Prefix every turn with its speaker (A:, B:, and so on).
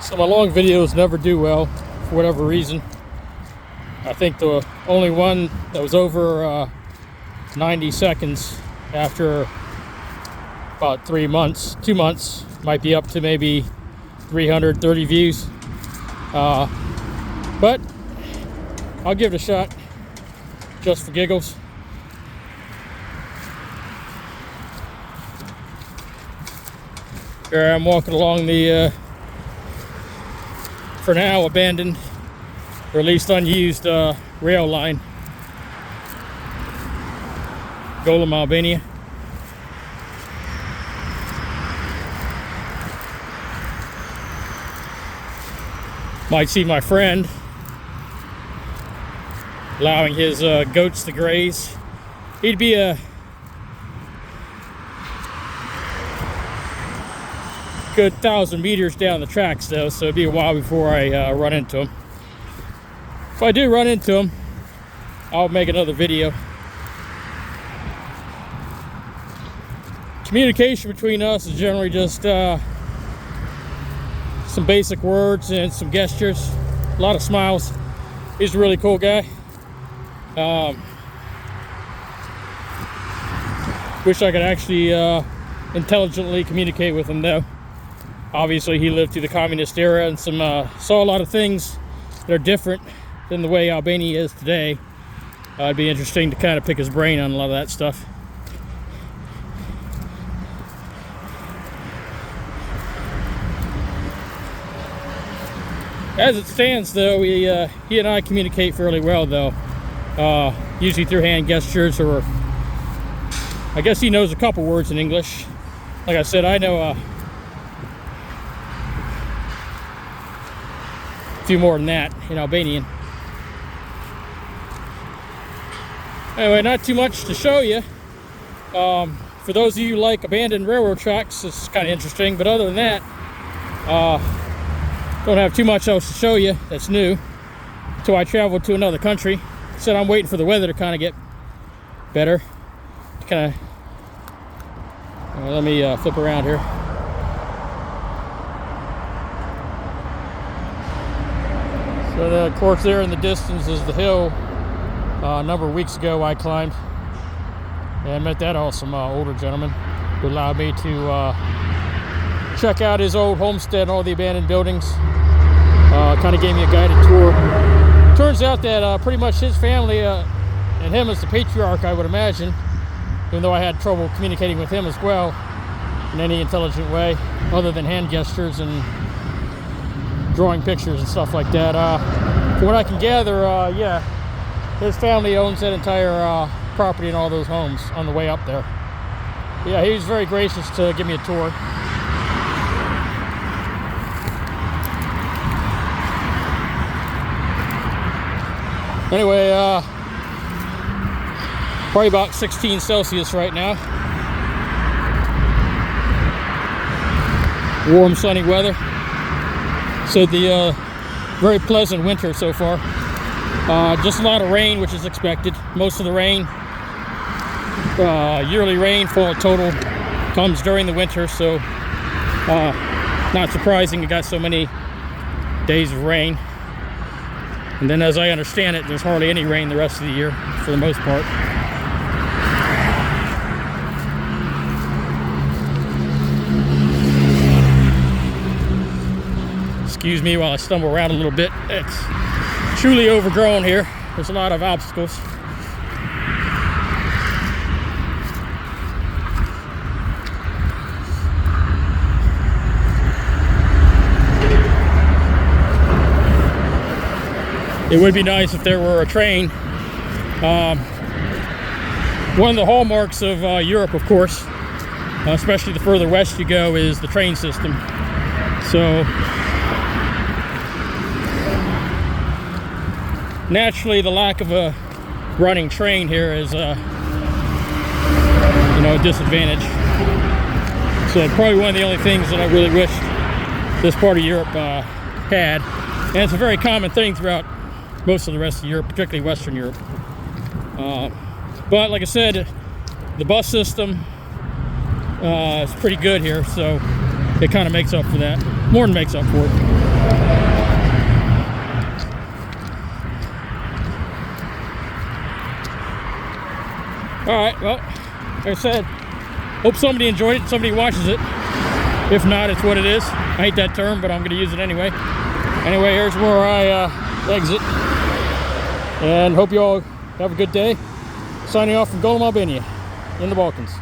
A: So my long videos never do well for whatever reason. I think the only one that was over 90 seconds after about 2 months, might be up to maybe 330 views. But I'll give it a shot just for giggles. Here I'm walking along the for now abandoned, or at least unused, rail line. Golem Albania. Might see my friend allowing his goats to graze. He'd be a good 1,000 meters down the tracks though, so it'd be a while before I run into him. If I do run into him, I'll make another video. Communication between us is generally just some basic words and some gestures, a lot of smiles. He's a really cool guy. Wish I could actually intelligently communicate with him though. Obviously he lived through the communist era and saw a lot of things that are different than the way Albania is today. It'd be interesting to kind of pick his brain on a lot of that stuff. As it stands though, he and I communicate fairly well though. Usually through hand gestures, or I guess he knows a couple words in English. Like I said, I know a few more than that in Albanian. Anyway, not too much to show you. For those of you who like abandoned railroad tracks, it's kind of interesting, but other than that, don't have too much else to show you that's new until I travel to another country. Said I'm waiting for the weather to kind of get better. Kind of, let me flip around here. So of course there in the distance is the hill a number of weeks ago I climbed and met that awesome older gentleman who allowed me to check out his old homestead and all the abandoned buildings. Kind of gave me a guided tour. Turns out that pretty much his family and him as the patriarch, I would imagine, even though I had trouble communicating with him as well in any intelligent way other than hand gestures and drawing pictures and stuff like that. From what I can gather, yeah, his family owns that entire property and all those homes on the way up there. Yeah, he was very gracious to give me a tour. Anyway, probably about 16 Celsius right now. Warm, sunny weather. So the very pleasant winter so far. Just a lot of rain, which is expected. Most of the rain, yearly rainfall total, comes during the winter, so not surprising you got so many days of rain. And then, as I understand it, there's hardly any rain the rest of the year, for the most part. Excuse me while I stumble around a little bit. It's truly overgrown here. There's a lot of obstacles. It would be nice if there were a train. One of the hallmarks of Europe, of course, especially the further west you go, is the train system. So naturally, the lack of a running train here is, a disadvantage. So probably one of the only things that I really wish this part of Europe had, and it's a very common thing throughout most of the rest of Europe, particularly Western Europe. But like I said, the bus system is pretty good here, so it kind of makes up for that. more than makes up for it. Alright, well, like I said, hope somebody enjoyed it, somebody watches it. If not, it's what it is. I hate that term, but I'm going to use it anyway. Anyway, here's where I exit. And hope you all have a good day. Signing off from Golem Albania in the Balkans.